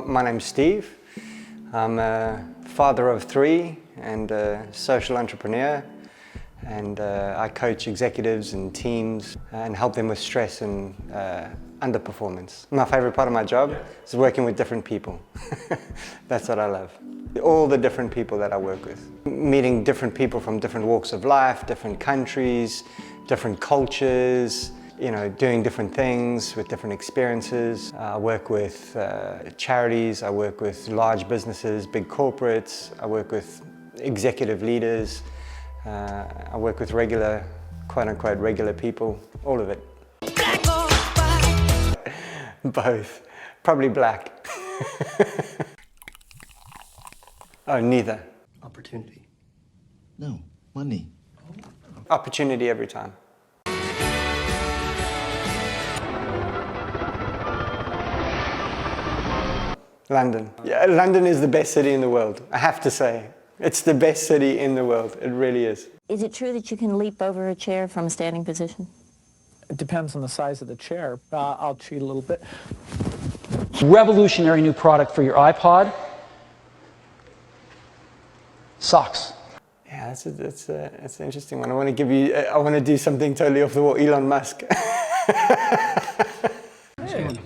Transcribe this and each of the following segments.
my name's Steve. I'm a father of 3 and a social entrepreneur, and I coach executives and teams and help them with stress and underperformance. My favorite part of my job is working with different people. That's what I love. All the different people that I work with. Meeting different people from different walks of life, different countries, different cultures, doing different things with different experiences. I work with charities, I work with large businesses, big corporates, I work with executive leaders, I work with regular, quote-unquote, regular people, all of it. Both. Probably black. Oh, neither. Opportunity. No, money. Opportunity every time. London. Yeah, London is the best city in the world, I have to say. It's the best city in the world, it really is. Is it true that you can leap over a chair from a standing position? It depends on the size of the chair. I'll cheat a little bit. Revolutionary new product for your iPod. Socks. Yeah, that's an interesting one. I want to do something totally off the wall. Elon Musk.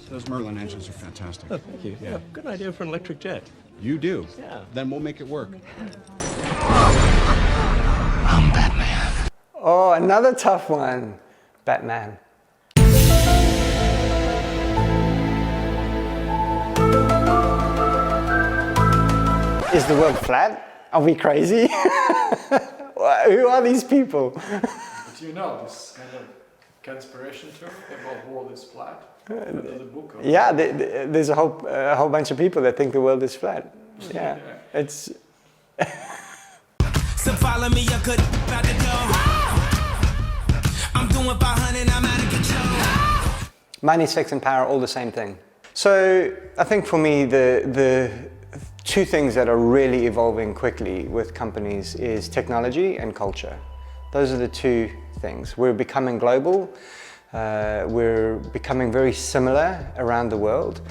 Those Merlin engines are fantastic. Oh, thank you. Yeah, good idea for an electric jet. You do? Yeah. Then we'll make it work. I'm Batman. Oh, another tough one. Batman. Is the world flat? Are we crazy? Who are these people? Do you know this kind of conspiracy theory about world is flat? There's a book. Yeah, there's a whole bunch of people that think the world is flat. Yeah, it's. So follow me, you could about the door. I'm doing 500, I'm out of control. Money, sex, and power, all the same thing. So I think for me, the 2 things that are really evolving quickly with companies is technology and culture. Those are the 2 things. We're becoming global. We're becoming very similar around the world,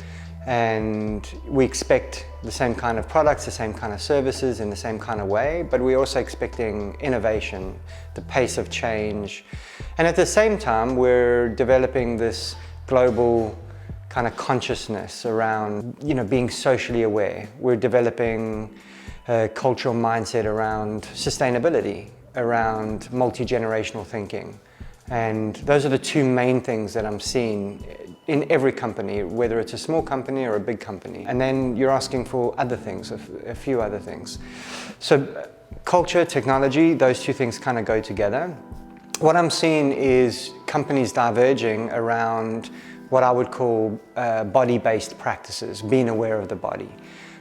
and we expect the same kind of products, the same kind of services in the same kind of way, but we're also expecting innovation, the pace of change. And at the same time, we're developing this global kind of consciousness around, being socially aware. We're developing a cultural mindset around sustainability, around multi-generational thinking. And those are the 2 main things that I'm seeing in every company, whether it's a small company or a big company. And then you're asking for other things, a few other things. So culture, technology, those 2 things kind of go together. What I'm seeing is companies diverging around what I would call body-based practices, being aware of the body.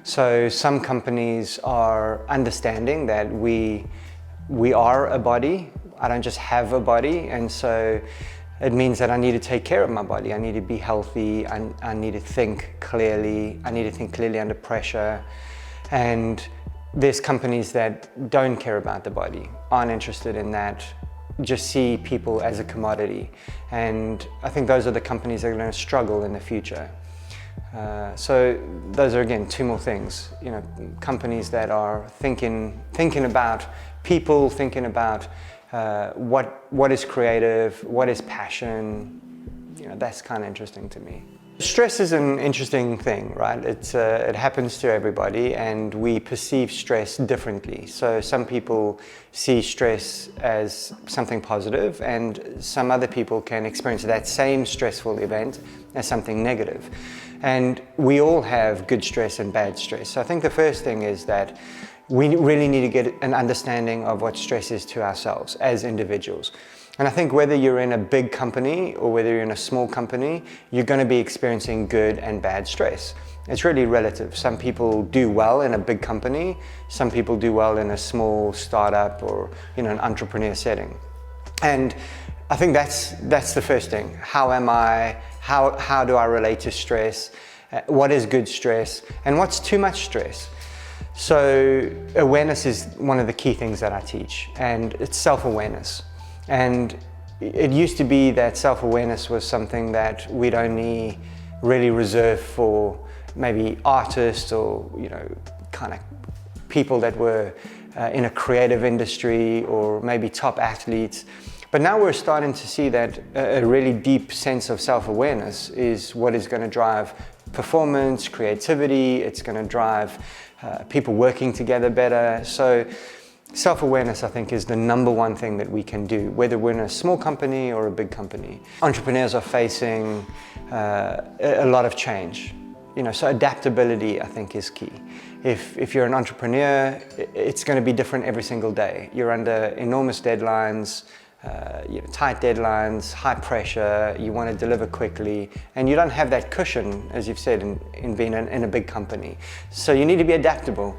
So some companies are understanding that we are a body. I don't just have a body, and so it means that I need to take care of my body. I need to be healthy, I need to think clearly, I need to think clearly under pressure. And there's companies that don't care about the body, aren't interested in that, just see people as a commodity. And I think those are the companies that are going to struggle in the future. So those are, again, 2 more things. Companies that are thinking about people, thinking about what is creative, what is passion. That's kind of interesting to me. Stress is an interesting thing, right? It happens to everybody, and we perceive stress differently. So some people see stress as something positive, and some other people can experience that same stressful event as something negative. And we all have good stress and bad stress. So I think the first thing is that we really need to get an understanding of what stress is to ourselves as individuals. And I think whether you're in a big company or whether you're in a small company, you're going to be experiencing good and bad stress. It's really relative. Some people do well in a big company, some people do well in a small startup or an entrepreneur setting. And I think that's the first thing. How do I relate to stress? What is good stress? And what's too much stress? So awareness is one of the key things that I teach, and it's self-awareness. And it used to be that self-awareness was something that we'd only really reserve for maybe artists or, kind of people that were in a creative industry or maybe top athletes. But now we're starting to see that a really deep sense of self-awareness is what is going to drive performance, creativity. It's going to drive people working together better. So self-awareness, I think, is the number one thing that we can do, whether we're in a small company or a big company. Entrepreneurs are facing a lot of change. So adaptability, I think, is key. If you're an entrepreneur, it's going to be different every single day. You're under enormous deadlines, tight deadlines, high pressure, you want to deliver quickly, and you don't have that cushion, as you've said, in being in a big company. So you need to be adaptable.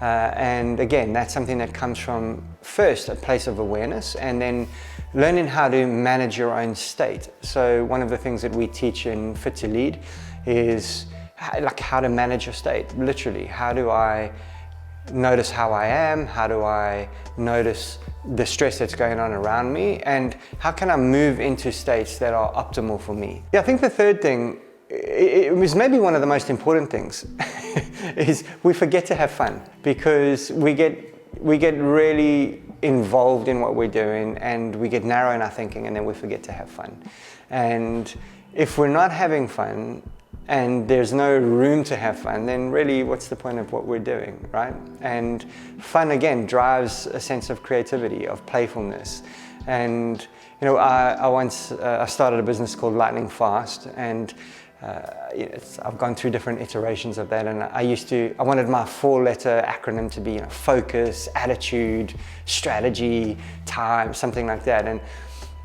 And again, that's something that comes from, first, a place of awareness, and then learning how to manage your own state. So one of the things that we teach in Fittolead is how to manage your state, literally. How do I notice how I am? How do I notice the stress that's going on around me? And how can I move into states that are optimal for me? Yeah, I think the third thing, it was maybe one of the most important things, is we forget to have fun, because we get really involved in what we're doing and we get narrow in our thinking, and then we forget to have fun. And if we're not having fun and there's no room to have fun, then really what's the point of what we're doing, right? And fun, again, drives a sense of creativity, of playfulness. And I once started a business called Lightning Fast, and I've gone through different iterations of that, and I wanted my 4-letter acronym to be focus, attitude, strategy, time, something like that. And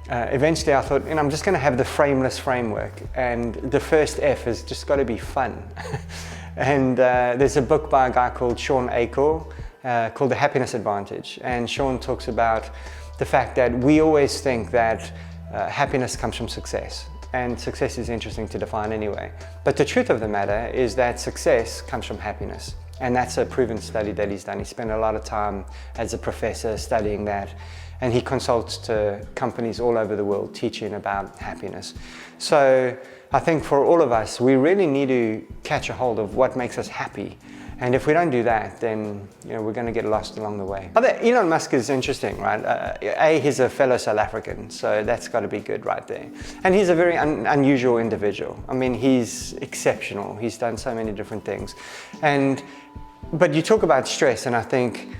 eventually I thought, I'm just going to have the frameless framework, and the first F has just got to be fun. And there's a book by a guy called Sean Acor called The Happiness Advantage, and Sean talks about the fact that we always think that happiness comes from success, and success is interesting to define anyway. But the truth of the matter is that success comes from happiness, and that's a proven study that he's done. He spent a lot of time as a professor studying that, and he consults to companies all over the world teaching about happiness. So I think for all of us, we really need to catch a hold of what makes us happy. And if we don't do that, then we're going to get lost along the way. Elon Musk is interesting, right? He's a fellow South African, so that's got to be good right there. And he's a very unusual individual. I mean, he's exceptional. He's done so many different things. But you talk about stress, and I think,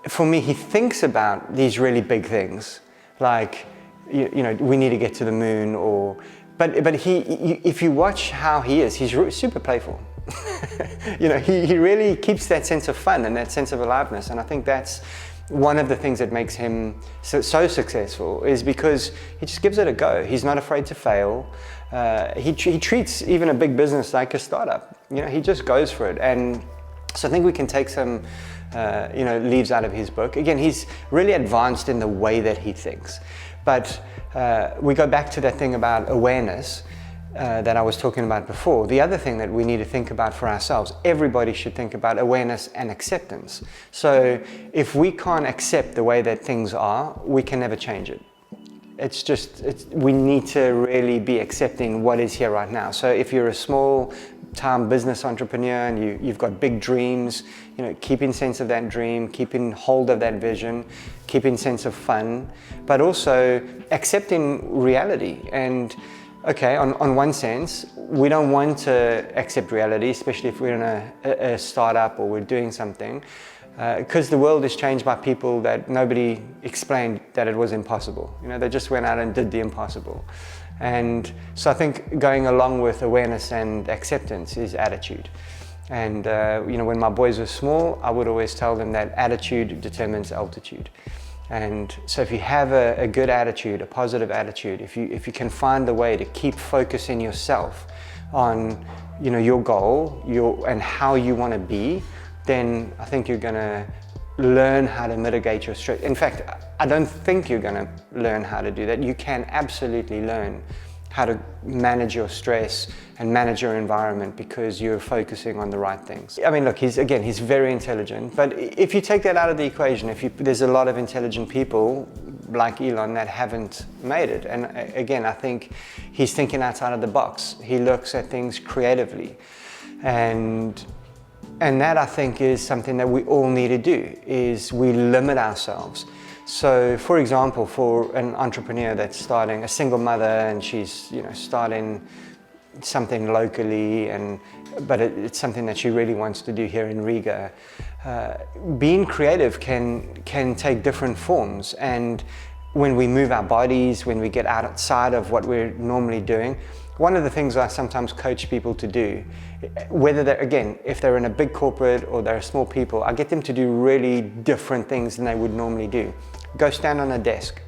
for me, he thinks about these really big things, like, we need to get to the moon, but if you watch how he is, he's super playful. He really keeps that sense of fun and that sense of aliveness, and I think that's one of the things that makes him so successful, is because he just gives it a go. He's not afraid to fail. He treats even a big business like a startup. He just goes for it, and so I think we can take some leaves out of his book. Again, he's really advanced in the way that he thinks, but we go back to that thing about awareness that I was talking about before. The other thing that we need to think about for ourselves, everybody should think about awareness and acceptance. So if we can't accept the way that things are, we can never change it. We need to really be accepting what is here right now. So if you're a small-time business entrepreneur and you've got big dreams, keeping sense of that dream, keeping hold of that vision, keeping sense of fun, but also accepting reality. And okay, on one sense, we don't want to accept reality, especially if we're in a startup or we're doing something, because the world is changed by people that nobody explained that it was impossible. They just went out and did the impossible. And so I think going along with awareness and acceptance is attitude. And when my boys were small, I would always tell them that attitude determines altitude. And so if you have a good attitude, a positive attitude, if you can find a way to keep focusing yourself on your goal, and how you want to be, then I think you're going to learn how to mitigate your stress. In fact, I don't think you're going to learn how to do that. You can absolutely learn how to manage your stress and manage your environment because you're focusing on the right things. I mean, look, he's very intelligent, but if you take that out of the equation, there's a lot of intelligent people like Elon that haven't made it. And again, I think he's thinking outside of the box. He looks at things creatively. And that, I think, is something that we all need to do, is we limit ourselves. So, for example, for an entrepreneur that's starting, a single mother, and she's, starting something locally, but it's something that she really wants to do here in Riga. Being creative can take different forms, and when we move our bodies, when we get outside of what we're normally doing, one of the things I sometimes coach people to do, whether they're, again, if they're in a big corporate or they're small people, I get them to do really different things than they would normally do. Go stand on a desk.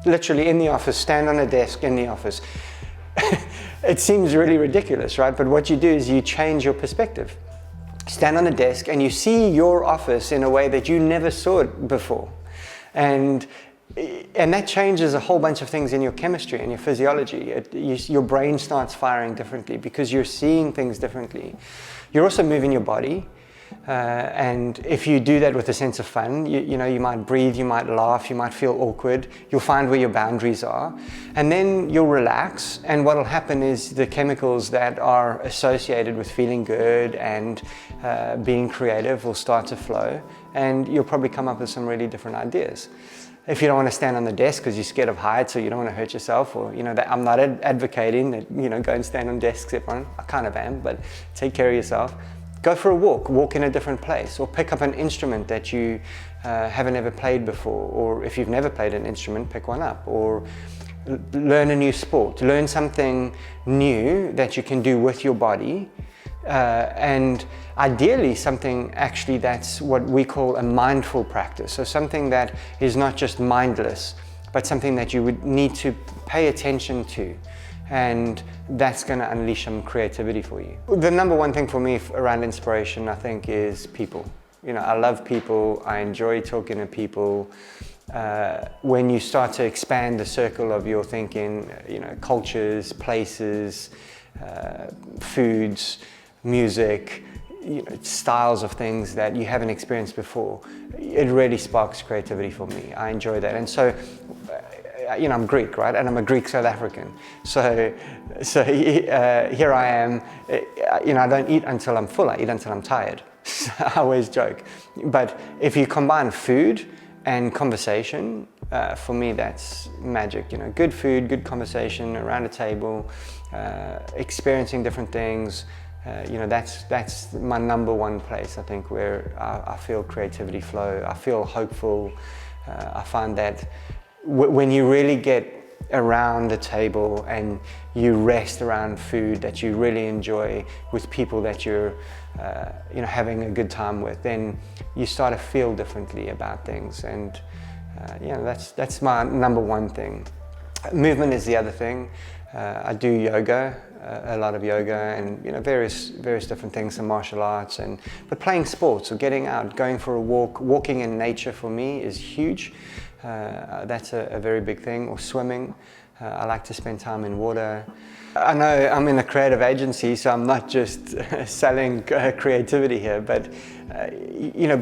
Literally in the office, stand on a desk in the office. It seems really ridiculous, right? But what you do is you change your perspective. Stand on a desk and you see your office in a way that you never saw it before. And that changes a whole bunch of things in your chemistry and your physiology. Your brain starts firing differently because you're seeing things differently. You're also moving your body. And if you do that with a sense of fun, you might breathe, you might laugh, you might feel awkward. You'll find where your boundaries are. And then you'll relax. And what will happen is the chemicals that are associated with feeling good and being creative will start to flow. And you'll probably come up with some really different ideas. If you don't want to stand on the desk because you're scared of heights or you don't want to hurt yourself, or that I'm not advocating that go and stand on desks, everyone. I kind of am, but take care of yourself. Go for a walk in a different place, or pick up an instrument that you haven't ever played before, or if you've never played an instrument, pick one up, or learn a new sport, learn something new that you can do with your body. And ideally something actually that's what we call a mindful practice. So something that is not just mindless, but something that you would need to pay attention to. And that's going to unleash some creativity for you. The number one thing for me around inspiration, I think, is people. I love people. I enjoy talking to people. When you start to expand the circle of your thinking, cultures, places, foods, music, styles of things that you haven't experienced before, it really sparks creativity for me. I enjoy that. And so, I'm Greek, right? And I'm a Greek South African. So here I am, I don't eat until I'm full, I eat until I'm tired. I always joke. But if you combine food and conversation, for me that's magic. Good food, good conversation around a table, experiencing different things. That's my number one place, I think, where I feel creativity flow. I feel hopeful. I find that when you really get around the table and you rest around food that you really enjoy with people that you're having a good time with, then you start to feel differently about things. And that's my number one thing. Movement is the other thing. I do yoga, a lot of yoga, and various different things, some martial arts, but playing sports or getting out, going for a walk, walking in nature for me is huge. That's a very big thing. Or swimming. I like to spend time in water. I know I'm in a creative agency, so I'm not just selling creativity here, but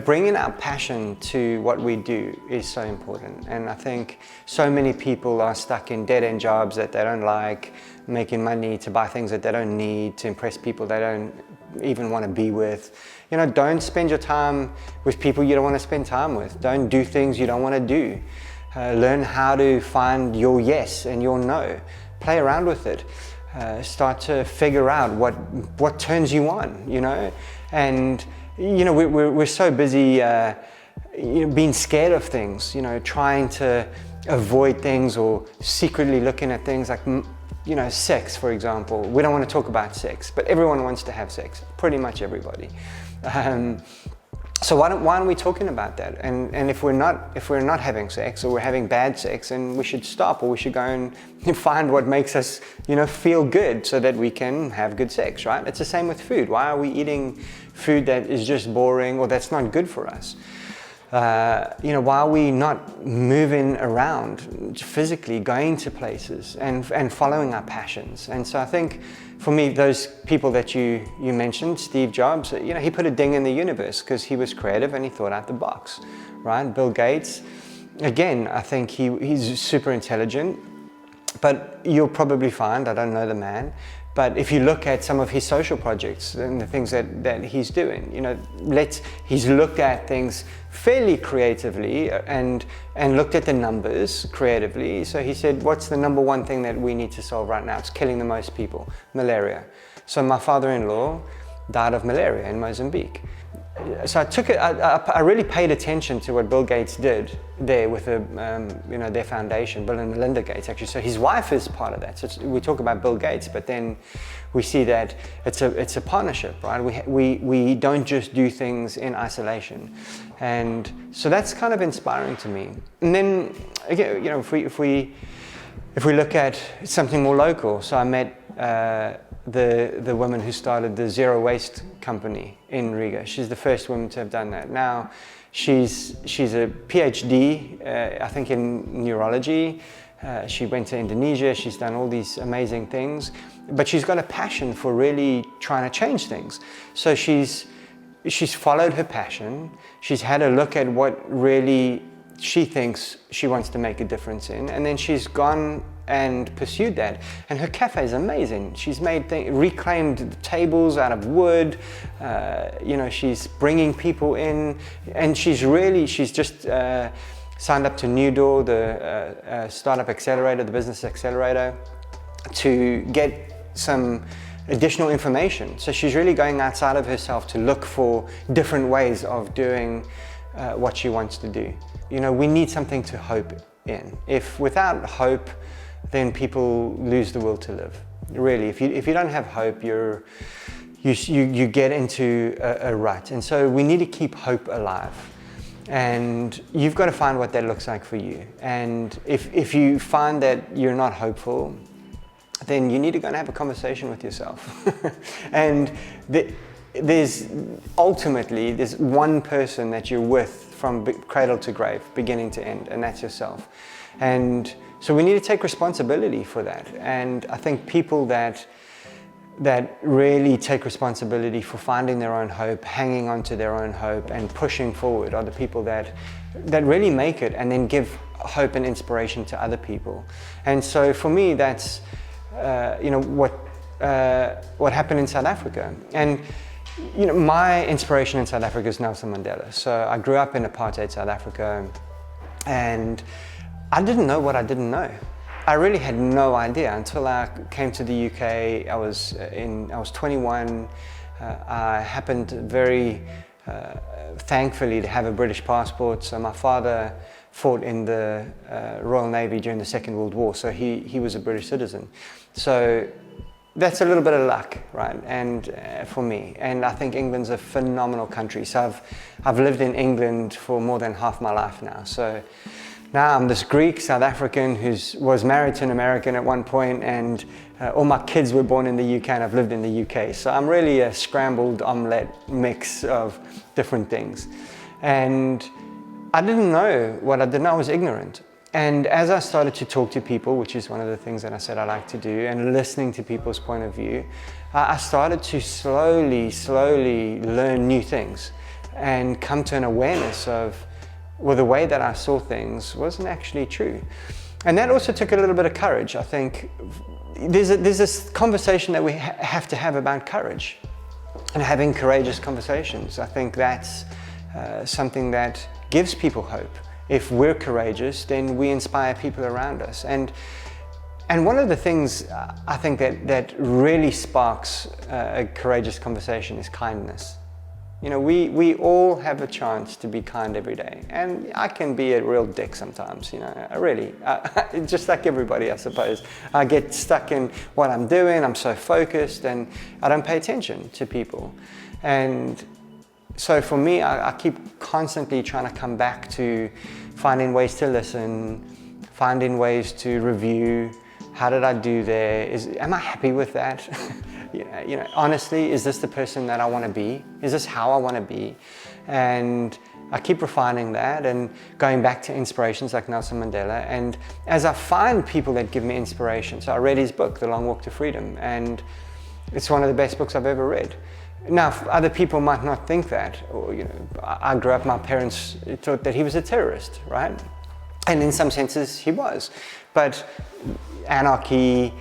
bringing our passion to what we do is so important. And I think so many people are stuck in dead-end jobs that they don't like, making money to buy things that they don't need, to impress people they don't even want to be with. Don't spend your time with people you don't want to spend time with. Don't do things you don't want to do. Learn how to find your yes and your no. Play around with it. Start to figure out what turns you on, And, we're so busy being scared of things, trying to avoid things or secretly looking at things like, sex, for example. We don't want to talk about sex, but everyone wants to have sex. Pretty much everybody. So why aren't we talking about that? And if we're not having sex, or we're having bad sex, then we should stop, or we should go and find what makes us, feel good, so that we can have good sex, right? It's the same with food. Why are we eating food that is just boring or that's not good for us? Why are we not moving around physically, going to places and following our passions? And so I think for me, those people that you mentioned, Steve Jobs, he put a ding in the universe because he was creative and he thought out the box, right? Bill Gates, again, I think he's super intelligent, but you'll probably find, I don't know the man, But if you look at some of his social projects and the things that he's doing, you know, he's looked at things fairly creatively and looked at the numbers creatively. So he said, what's the number one thing that we need to solve right now? It's killing the most people, malaria. So my father-in-law died of malaria in Mozambique. So I really paid attention to what Bill Gates did there with their foundation, Bill and Melinda Gates actually. So his wife is part of that. So we talk about Bill Gates, but then we see that it's a partnership, right? We don't just do things in isolation, and so that's kind of inspiring to me. And then again, you know, if we look at something more local, so I met the woman who started the Zero Waste company in Riga. She's the first woman to have done that. Now, she's a PhD, I think in neurology. She went to Indonesia. She's done all these amazing things, but she's got a passion for really trying to change things. So she's followed her passion. She's had a look at what really she thinks she wants to make a difference in, and then she's gone and pursued that. And her cafe is amazing. She's made reclaimed tables out of wood. You know, she's bringing people in, and she's just signed up to New Door, the startup accelerator, the business accelerator, to get some additional information. So she's really going outside of herself to look for different ways of doing what she wants to do. You know, we need something to hope in. If without hope, then people lose the will to live. Really, if you don't have hope, you get into a rut. And so we need to keep hope alive. And you've got to find what that looks like for you. And if you find that you're not hopeful, then you need to go and have a conversation with yourself. And there's one person that you're with from cradle to grave, beginning to end, and that's yourself. And so we need to take responsibility for that. And I think people that really take responsibility for finding their own hope, hanging on to their own hope, and pushing forward are the people that really make it and then give hope and inspiration to other people. And so for me, that's what happened in South Africa. And you know, my inspiration in South Africa is Nelson Mandela. So I grew up in apartheid South Africa, and I didn't know what I didn't know. I really had no idea until I came to the UK. I was 21. I happened very thankfully to have a British passport. So my father fought in the Royal Navy during the Second World War, so he was a British citizen. So that's a little bit of luck, right? And for me, and I think England's a phenomenal country. So I've lived in England for more than half my life now. So now I'm this Greek South African who was married to an American at one point, and all my kids were born in the UK, and I've lived in the UK. So I'm really a scrambled omelette mix of different things. And I didn't know what I didn't know. I was ignorant. And as I started to talk to people, which is one of the things that I said I like to do, and listening to people's point of view, I started to slowly learn new things and come to an awareness of, well, the way that I saw things wasn't actually true. And that also took a little bit of courage. I think there's this conversation that we have to have about courage and having courageous conversations. I think that's something that gives people hope. If we're courageous, then we inspire people around us. And one of the things I think that really sparks a courageous conversation is kindness. You know, we all have a chance to be kind every day. And I can be a real dick sometimes, you know, really. Just like everybody, I suppose. I get stuck in what I'm doing, I'm so focused, and I don't pay attention to people. And so for me, I keep constantly trying to come back to finding ways to listen, finding ways to review. How did I do there? Am I happy with that? You know, honestly, is this the person that I want to be? Is this how I want to be? And I keep refining that and going back to inspirations like Nelson Mandela. And as I find people that give me inspiration, so I read his book, The Long Walk to Freedom, and it's one of the best books I've ever read. Now, other people might not think that, or, you know, I grew up, my parents thought that he was a terrorist, right? And in some senses, he was. But anarchy,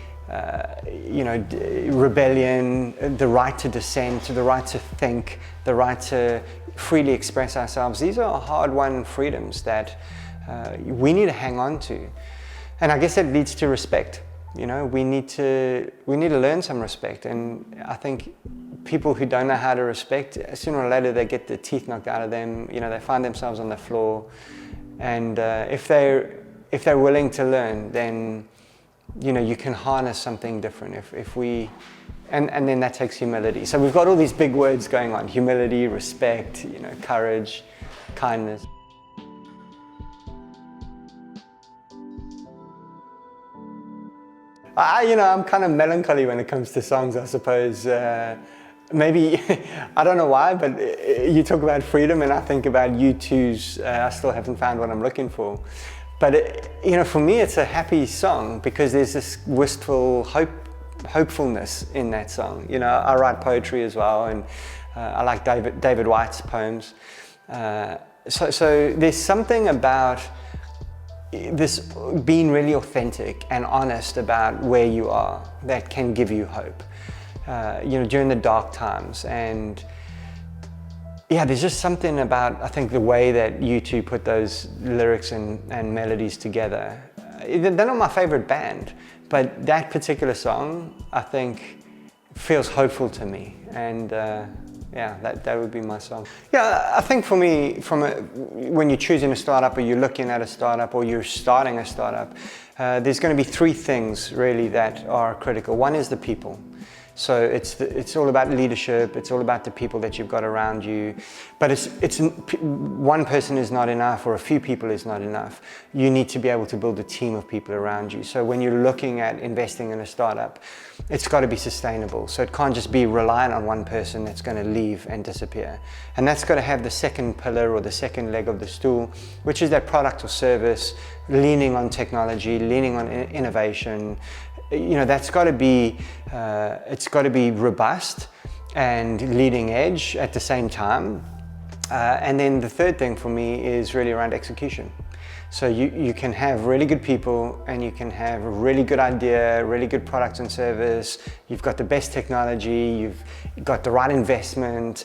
rebellion, the right to dissent, the right to think, the right to freely express ourselves. These are hard-won freedoms that we need to hang on to. And I guess that leads to respect. We need to learn some respect. And I think people who don't know how to respect, sooner or later they get the teeth knocked out of them. They find themselves on the floor. And if they're willing to learn, then you can harness something different. And then that takes humility. So we've got all these big words going on: humility, respect, courage, kindness. I'm kind of melancholy when it comes to songs, I suppose. Maybe, I don't know why, but you talk about freedom and I think about U2's I Still Haven't Found What I'm Looking For. But, for me it's a happy song because there's this wistful hopefulness in that song. I write poetry as well, and I like David White's poems. So there's something about this being really authentic and honest about where you are that can give you hope, during the dark times. And yeah, there's just something about, I think, the way that U2 put those lyrics and melodies together. They're not my favorite band, but that particular song, I think, feels hopeful to me. And yeah, that would be my song. Yeah, I think for me, when you're choosing a startup, or you're looking at a startup, or you're starting a startup, there's going to be three things really that are critical. One is the people. So it's all about leadership. It's all about the people that you've got around you. But one person is not enough, or a few people is not enough. You need to be able to build a team of people around you. So when you're looking at investing in a startup, it's got to be sustainable. So it can't just be reliant on one person that's going to leave and disappear. And that's got to have the second pillar, or the second leg of the stool, which is that product or service, leaning on technology, leaning on innovation. That's got to be, it's got to be robust and leading edge at the same time. And then the third thing for me is really around execution. So you can have really good people, and you can have a really good idea, really good product and service. You've got the best technology, you've got the right investment,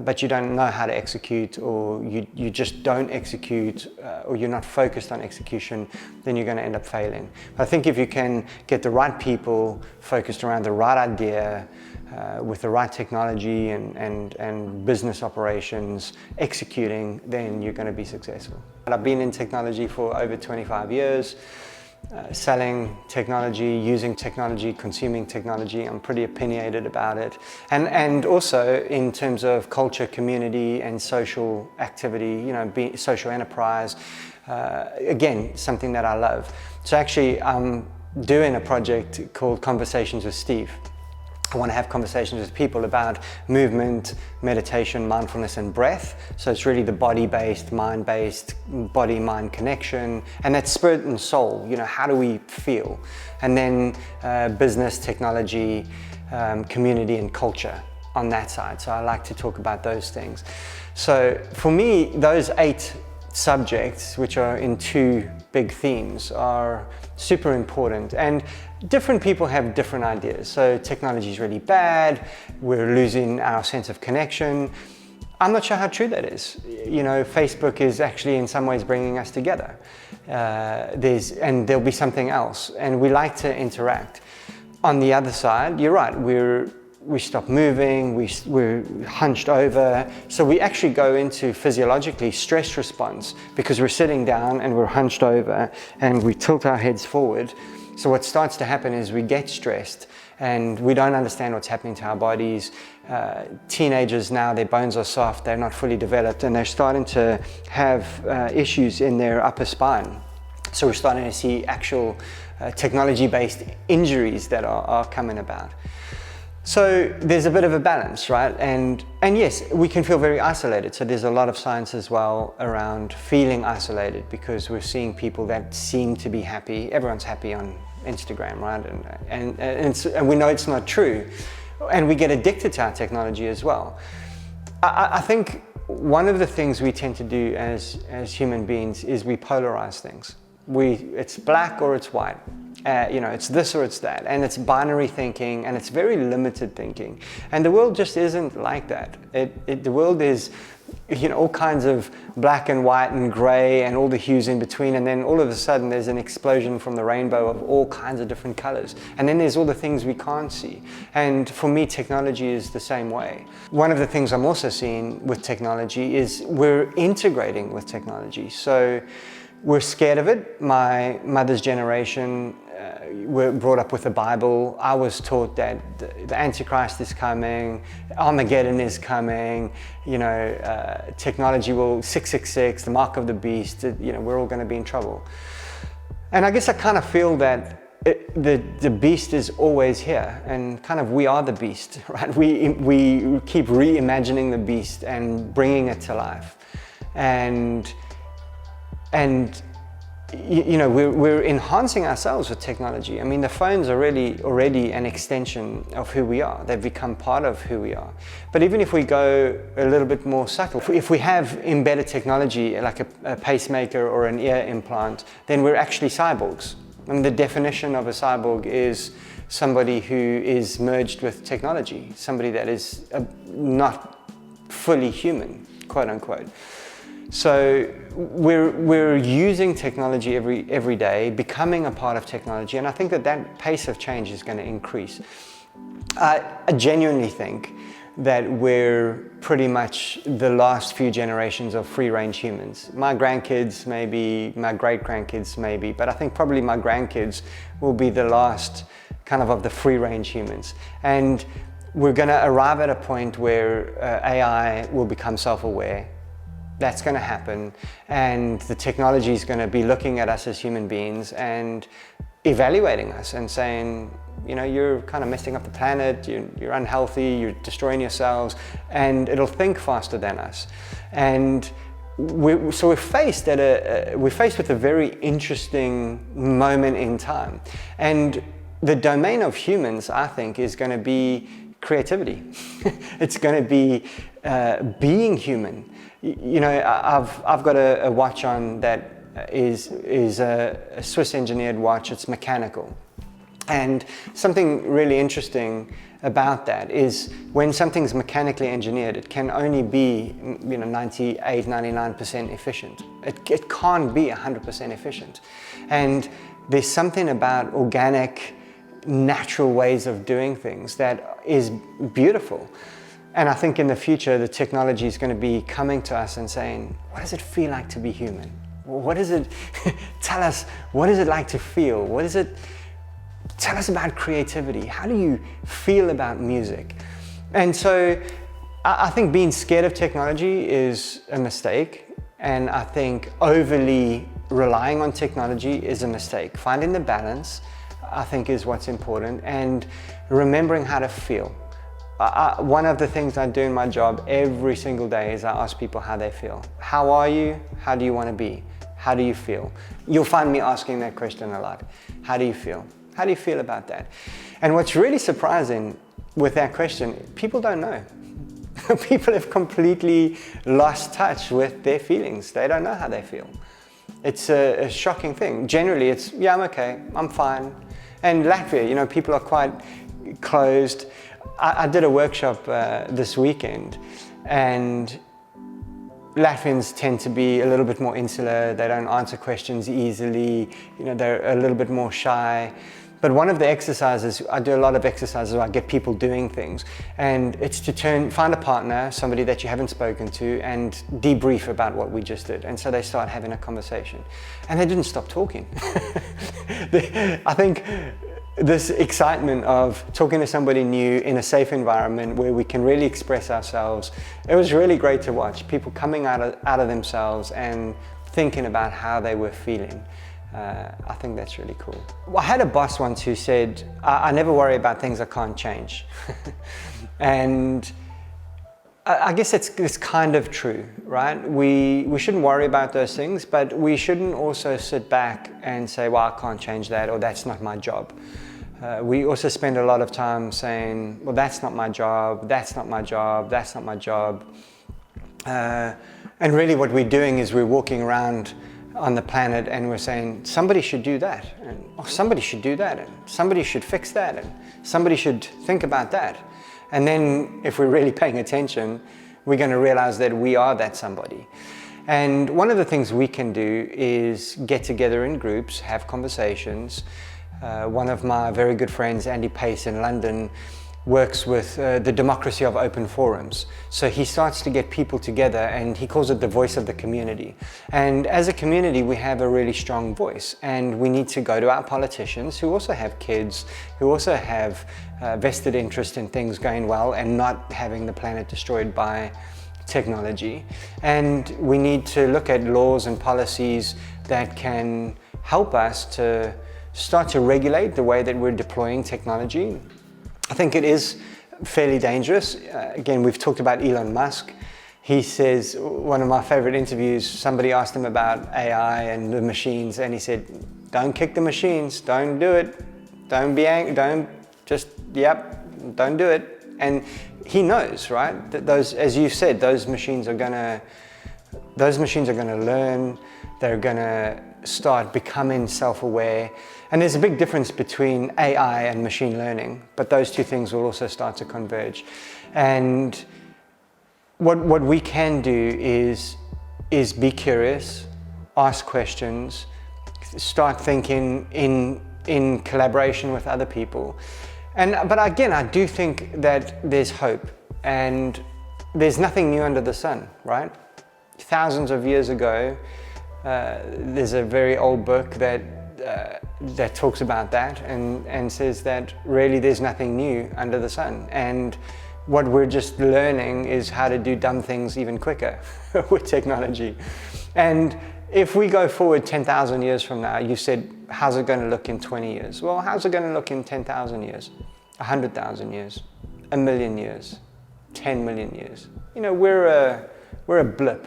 but you don't know how to execute, or you just don't execute, or you're not focused on execution, then you're going to end up failing. But I think if you can get the right people focused around the right idea, with the right technology and business operations executing, then you're going to be successful. I've been in technology for over 25 years. Selling technology, using technology, consuming technology. I'm pretty opinionated about it. And also in terms of culture, community, and social activity, social enterprise. Again, something that I love. So actually, I'm doing a project called Conversations with Steve. I want to have conversations with people about movement, meditation, mindfulness, and breath. So it's really the body-based, mind-based, body-mind connection, and that spirit and soul. How do we feel? And then business, technology, community, and culture on that side. So I like to talk about those things. So for me, those 8 subjects, which are in 2 big themes, are super important. And different people have different ideas. So technology is really bad, we're losing our sense of connection. I'm not sure how true that is. Facebook is actually in some ways bringing us together. And there'll be something else, and we like to interact. On the other side, you're right, we stop moving, we're hunched over. So we actually go into physiologically stress response because we're sitting down and we're hunched over and we tilt our heads forward. So what starts to happen is we get stressed and we don't understand what's happening to our bodies. Teenagers now, their bones are soft, they're not fully developed, and they're starting to have issues in their upper spine. So we're starting to see actual technology-based injuries that are coming about. So there's a bit of a balance, right? And yes, we can feel very isolated. So there's a lot of science as well around feeling isolated, because we're seeing people that seem to be happy. Everyone's happy on Instagram, right? And we know it's not true. And we get addicted to our technology as well. I think one of the things we tend to do as human beings is we polarize things. It's black or it's white. It's this or it's that, and it's binary thinking, and it's very limited thinking. And the world just isn't like that. The world is, all kinds of black and white and gray and all the hues in between, and then all of a sudden there's an explosion from the rainbow of all kinds of different colors. And then there's all the things we can't see. And for me, technology is the same way. One of the things I'm also seeing with technology is we're integrating with technology. So we're scared of it. My mother's generation were brought up with the Bible. I was taught that the Antichrist is coming, Armageddon is coming, technology will, 666, the mark of the beast, we're all going to be in trouble. And I guess I kind of feel that the beast is always here, and kind of we are the beast, right? We keep reimagining the beast and bringing it to life. And we're enhancing ourselves with technology. I mean, the phones are really already an extension of who we are. They've become part of who we are. But even if we go a little bit more subtle, if we have embedded technology like a pacemaker or an ear implant, then we're actually cyborgs. And the definition of a cyborg is somebody who is merged with technology, somebody that is not fully human, quote unquote. So we're using technology every day, becoming a part of technology, and I think that pace of change is going to increase. I genuinely think that we're pretty much the last few generations of free-range humans. My grandkids maybe, my great-grandkids maybe, but I think probably my grandkids will be the last kind of the free-range humans. And we're going to arrive at a point where AI will become self-aware. That's going to happen, and the technology is going to be looking at us as human beings and evaluating us and saying, you're kind of messing up the planet, you're unhealthy, you're destroying yourselves, and it'll think faster than us. And we're faced with a very interesting moment in time. And the domain of humans, I think, is going to be creativity. It's going to be being human. I've got a watch on that is a Swiss engineered watch. It's mechanical. And something really interesting about that is when something's mechanically engineered, it can only be 98, 99% efficient. It can't be 100% efficient. And there's something about organic, natural ways of doing things that is beautiful. And I think in the future, the technology is going to be coming to us and saying, what does it feel like to be human? What is it? Tell us, what is it like to feel? What is it? Tell us about creativity. How do you feel about music? And so I think being scared of technology is a mistake. And I think overly relying on technology is a mistake. Finding the balance, I think, is what's important, and remembering how to feel. One of the things I do in my job every single day is I ask people how they feel. How are you? How do you want to be? How do you feel? You'll find me asking that question a lot. How do you feel? How do you feel about that? And what's really surprising with that question, people don't know. People have completely lost touch with their feelings. They don't know how they feel. It's a shocking thing. Generally, it's, yeah, I'm okay, I'm fine. And Latvia, people are quite closed. I did a workshop this weekend, and Latvians tend to be a little bit more insular. They don't answer questions easily. They're a little bit more shy. But one of the exercises, I do a lot of exercises where I get people doing things, and it's to find a partner, somebody that you haven't spoken to, and debrief about what we just did. And so they start having a conversation, and they didn't stop talking. I think this excitement of talking to somebody new in a safe environment where we can really express ourselves, it was really great to watch. People coming out of themselves and thinking about how they were feeling. I think that's really cool. I had a boss once who said, I never worry about things I can't change. And I guess it's kind of true, right? We shouldn't worry about those things, but we shouldn't also sit back and say, well, I can't change that, or that's not my job. We also spend a lot of time saying, well, that's not my job, that's not my job, that's not my job. And really what we're doing is we're walking around on the planet, and we're saying somebody should do that, and oh, somebody should do that, and somebody should fix that, and somebody should think about that. And then if we're really paying attention, we're going to realize that we are that somebody. And one of the things we can do is get together in groups, have conversations. One of my very good friends, Andy Pace in London, works with the democracy of open forums. So he starts to get people together, and he calls it the voice of the community. And as a community, we have a really strong voice, and we need to go to our politicians who also have kids, who also have vested interest in things going well and not having the planet destroyed by technology. And we need to look at laws and policies that can help us to start to regulate the way that we're deploying technology. I think it is fairly dangerous. Again, we've talked about Elon Musk. He says, one of my favorite interviews, somebody asked him about AI and the machines, and he said, don't kick the machines, don't do it, don't be angry, don't just, don't do it. And he knows, right, that those, as you said, those machines are gonna learn, they're gonna start becoming self-aware. And there's a big difference between AI and machine learning, but those two things will also start to converge. And what we can do is be curious, ask questions, start thinking in collaboration with other people. But again, I do think that there's hope, and there's nothing new under the sun, right? Thousands of years ago, there's a very old book that talks about that and says that really there's nothing new under the sun. And what we're just learning is how to do dumb things even quicker with technology. And if we go forward 10,000 years from now, you said, how's it going to look in 20 years? Well, how's it going to look in 10,000 years, 100,000 years, 1,000,000 years, 10 million years? You know, we're a blip.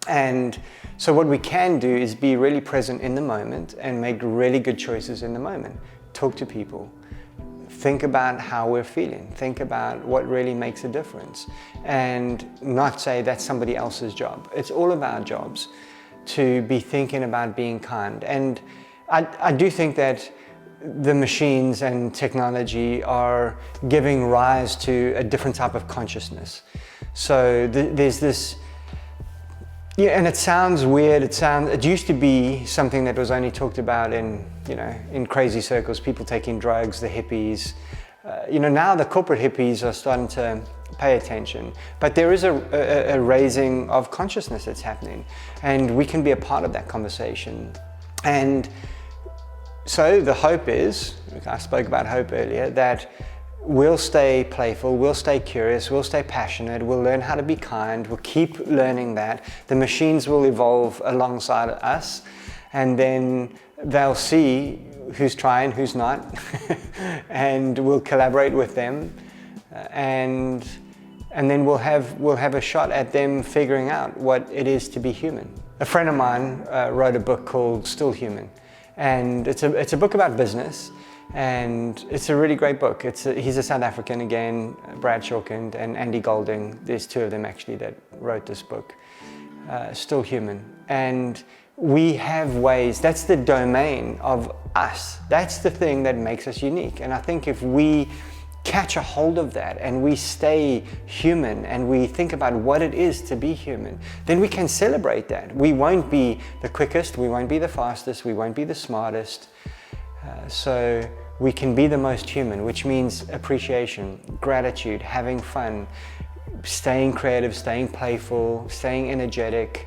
And so what we can do is be really present in the moment and make really good choices in the moment. Talk to people. Think about how we're feeling. Think about what really makes a difference. And not say that's somebody else's job. It's all of our jobs to be thinking about being kind. And I do think that the machines and technology are giving rise to a different type of consciousness. So there's this, yeah, and it sounds weird. It used to be something that was only talked about in crazy circles, people taking drugs, the hippies. Now the corporate hippies are starting to pay attention. But there is a raising of consciousness that's happening, and we can be a part of that conversation. And so the hope is, I spoke about hope earlier, that we'll stay playful, we'll stay curious, we'll stay passionate, we'll learn how to be kind, we'll keep learning that. The machines will evolve alongside us, and then they'll see who's trying, who's not, and we'll collaborate with them, and then we'll have a shot at them figuring out what it is to be human. A friend of mine wrote a book called Still Human, and it's a book about business. And it's a really great book. He's a South African again, Brad Shawkind and Andy Golding. There's two of them actually that wrote this book, Still Human. And we have ways, that's the domain of us. That's the thing that makes us unique. And I think if we catch a hold of that and we stay human and we think about what it is to be human, then we can celebrate that. We won't be the quickest, we won't be the fastest, we won't be the smartest. So we can be the most human, which means appreciation, gratitude, having fun, staying creative, staying playful, staying energetic,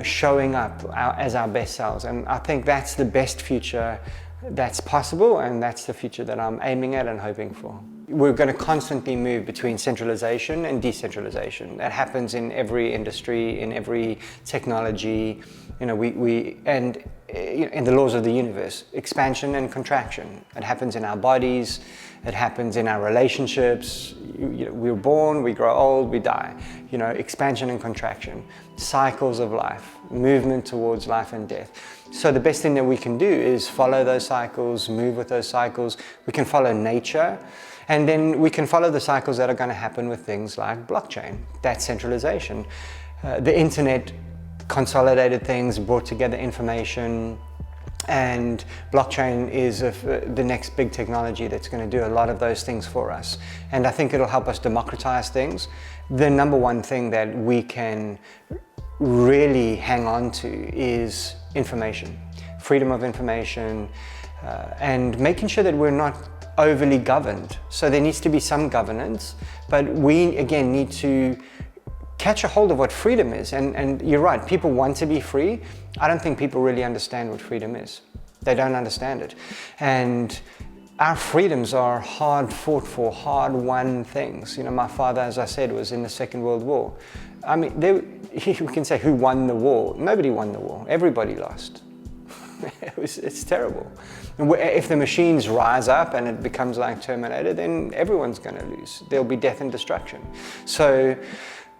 showing up as our best selves. And I think that's the best future that's possible, and that's the future that I'm aiming at and hoping for. We're going to constantly move between centralization and decentralization. That happens in every industry, in every technology. And in the laws of the universe, expansion and contraction. It happens in our bodies, it happens in our relationships. We're born, we grow old, we die. Expansion and contraction, cycles of life, movement towards life and death. So the best thing that we can do is follow those cycles, move with those cycles. We can follow nature, and then we can follow the cycles that are going to happen with things like blockchain. That's centralization. The internet consolidated things, brought together information, and blockchain is the next big technology that's going to do a lot of those things for us. And I think it'll help us democratize things. The number one thing that we can really hang on to is information, freedom of information, and making sure that we're not overly governed. So there needs to be some governance, but we again need to catch a hold of what freedom is. And you're right, people want to be free. I don't think people really understand what freedom is. They don't understand it. And our freedoms are hard fought for, hard won things. You know, my father, as I said, was in the Second World War. I mean, we can say who won the war. Nobody won the war. Everybody lost. It's terrible. If the machines rise up and it becomes like Terminator, then everyone's going to lose. There'll be death and destruction. So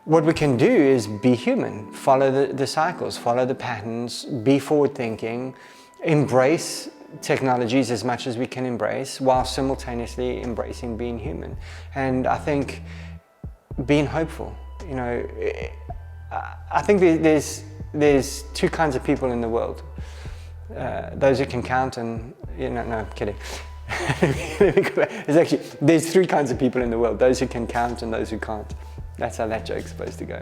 what we can do is be human, follow the cycles, follow the patterns, be forward thinking, embrace technologies as much as we can embrace, while simultaneously embracing being human. And I think being hopeful, you know, I think there's two kinds of people in the world. Those who can count and, no, I'm kidding. There's three kinds of people in the world, those who can count and those who can't. That's how that joke's supposed to go.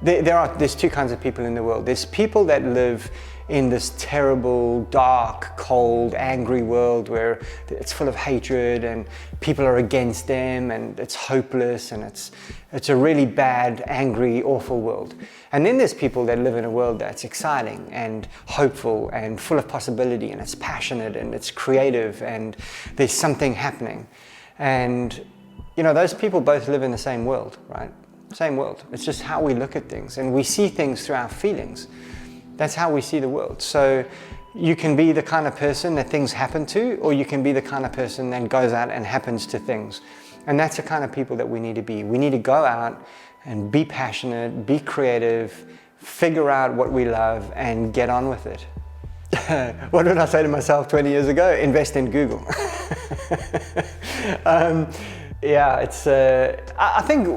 There's two kinds of people in the world. There's people that live in this terrible, dark, cold, angry world where it's full of hatred and people are against them and it's hopeless and it's a really bad, angry, awful world. And then there's people that live in a world that's exciting and hopeful and full of possibility, and it's passionate and it's creative and there's something happening. And you know, those people both live in the same world, right? Same world. It's just how we look at things, and we see things through our feelings. That's how we see the world. So you can be the kind of person that things happen to, or you can be the kind of person that goes out and happens to things. And that's the kind of people that we need to be. We need to go out and be passionate, be creative, figure out what we love and get on with it. What did I say to myself 20 years ago? Invest in Google. Yeah, it's. I think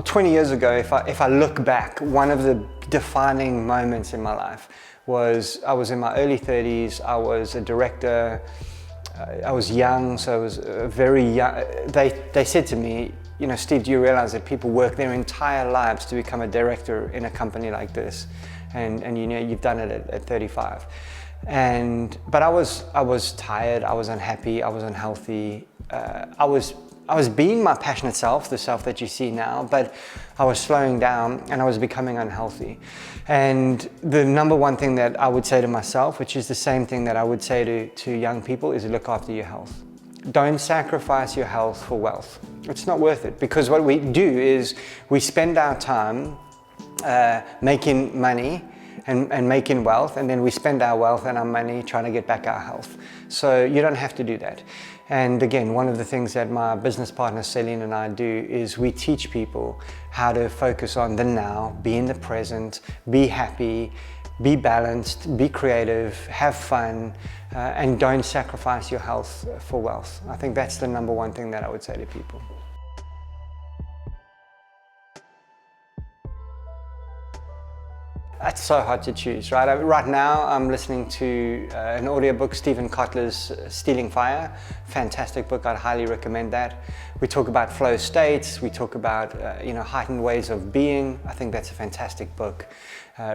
20 years ago, if I look back, one of the defining moments in my life was I was in my early 30s. I was a director. I was young, so I was very young. They said to me, you know, Steve, do you realize that people work their entire lives to become a director in a company like this, and you know you've done it at 35. But I was tired. I was unhappy. I was unhealthy. I was being my passionate self, the self that you see now, but I was slowing down and I was becoming unhealthy. And the number one thing that I would say to myself, which is the same thing that I would say to young people, is look after your health. Don't sacrifice your health for wealth. It's not worth it, because what we do is we spend our time making money and making wealth, and then we spend our wealth and our money trying to get back our health. So you don't have to do that. And again, one of the things that my business partner Celine and I do is we teach people how to focus on the now, be in the present, be happy, be balanced, be creative, have fun, and don't sacrifice your health for wealth. I think that's the number one thing that I would say to people. It's so hard to choose, right? Right now I'm listening to an audiobook, Stephen Kotler's Stealing Fire. Fantastic book, I'd highly recommend that. We talk about flow states, we talk about heightened ways of being. I think that's a fantastic book.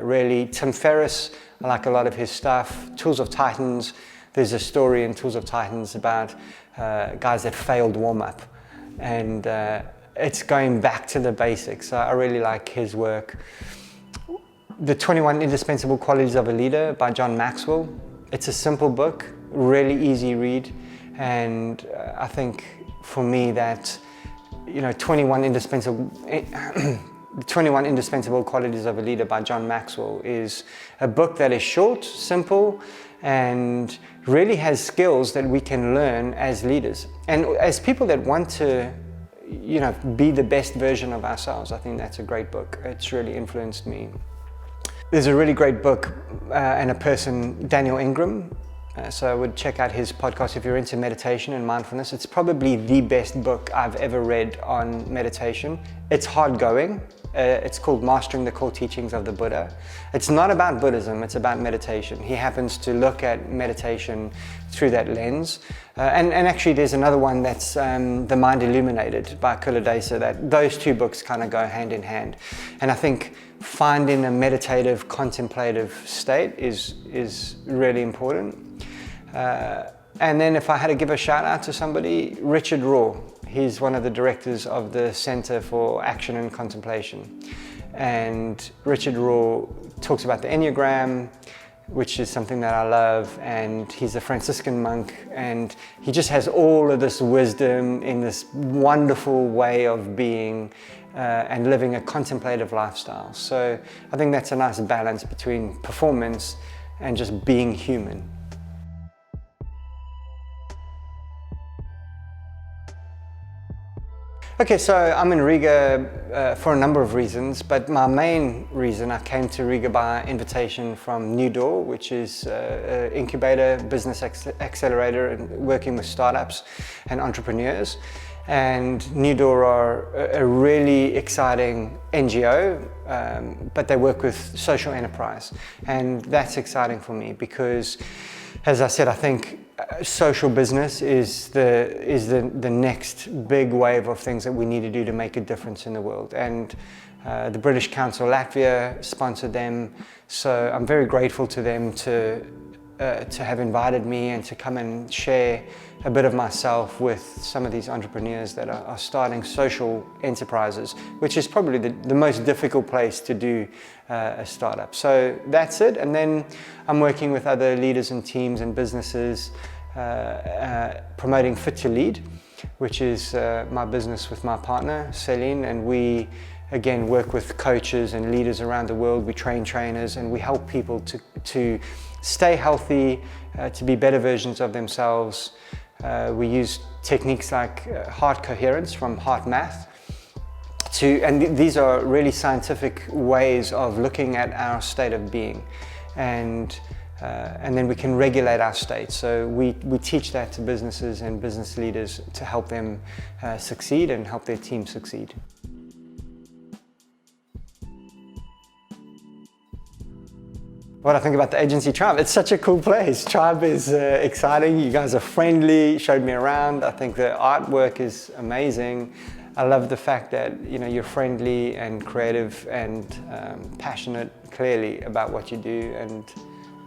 Really, Tim Ferriss, I like a lot of his stuff. Tools of Titans, there's a story in Tools of Titans about guys that failed warm-up. And it's going back to the basics. So I really like his work. The 21 Indispensable Qualities of a Leader by John Maxwell. It's a simple book, really easy read, and I think for me that 21 Indispensable Qualities of a Leader by John Maxwell is a book that is short, simple, and really has skills that we can learn as leaders. And as people that want to be the best version of ourselves, I think that's a great book. It's really influenced me. There's a really great book and a person, Daniel Ingram. So I would check out his podcast if you're into meditation and mindfulness. It's probably the best book I've ever read on meditation. It's hard going. It's called Mastering the Core Teachings of the Buddha. It's not about Buddhism, it's about meditation. He happens to look at meditation through that lens. And actually there's another one that's The Mind Illuminated by Kuladesa, that those two books kind of go hand in hand. And I think finding a meditative, contemplative state is really important. And then if I had to give a shout out to somebody, Richard Raw. He's one of the directors of the Center for Action and Contemplation. And Richard Raw talks about the Enneagram, which is something that I love, and he's a Franciscan monk, and he just has all of this wisdom in this wonderful way of being and living a contemplative lifestyle. So I think that's a nice balance between performance and just being human. Okay, so I'm in Riga for a number of reasons, but my main reason, I came to Riga by invitation from New Door, which is an incubator, business accelerator, and working with startups and entrepreneurs. And New Door are a really exciting NGO, but they work with social enterprise. And that's exciting for me because, as I said, I think social business is the next big wave of things that we need to do to make a difference in the world. And the British Council Latvia sponsored them, so I'm very grateful to them to have invited me and to come and share a bit of myself with some of these entrepreneurs that are starting social enterprises, which is probably the most difficult place to do a startup. So that's it. And then I'm working with other leaders and teams and businesses promoting Fittolead, which is my business with my partner, Celine, and we again work with coaches and leaders around the world. We train trainers and we help people to stay healthy, to be better versions of themselves. We use techniques like heart coherence from Heart Math, and these are really scientific ways of looking at our state of being, and then we can regulate our state. So we teach that to businesses and business leaders to help them succeed and help their team succeed. What I think about the agency Tribe, it's such a cool place. Tribe is exciting, you guys are friendly, showed me around. I think the artwork is amazing. I love the fact that you're friendly and creative and passionate, clearly, about what you do. And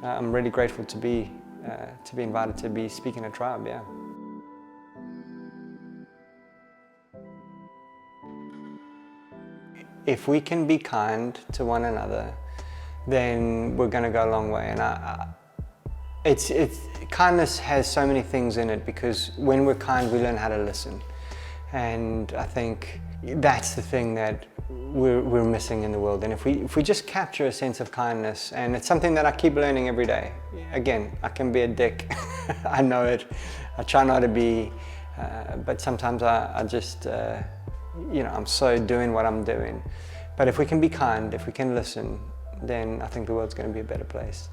I'm really grateful to be invited to be speaking at Tribe, yeah. If we can be kind to one another, then we're going to go a long way. And kindness has so many things in it, because when we're kind, we learn how to listen. And I think that's the thing that we're missing in the world. And if we just capture a sense of kindness, and it's something that I keep learning every day. Again, I can be a dick, I know it. I try not to be, but sometimes I just, I'm so doing what I'm doing. But if we can be kind, if we can listen, then I think the world's going to be a better place.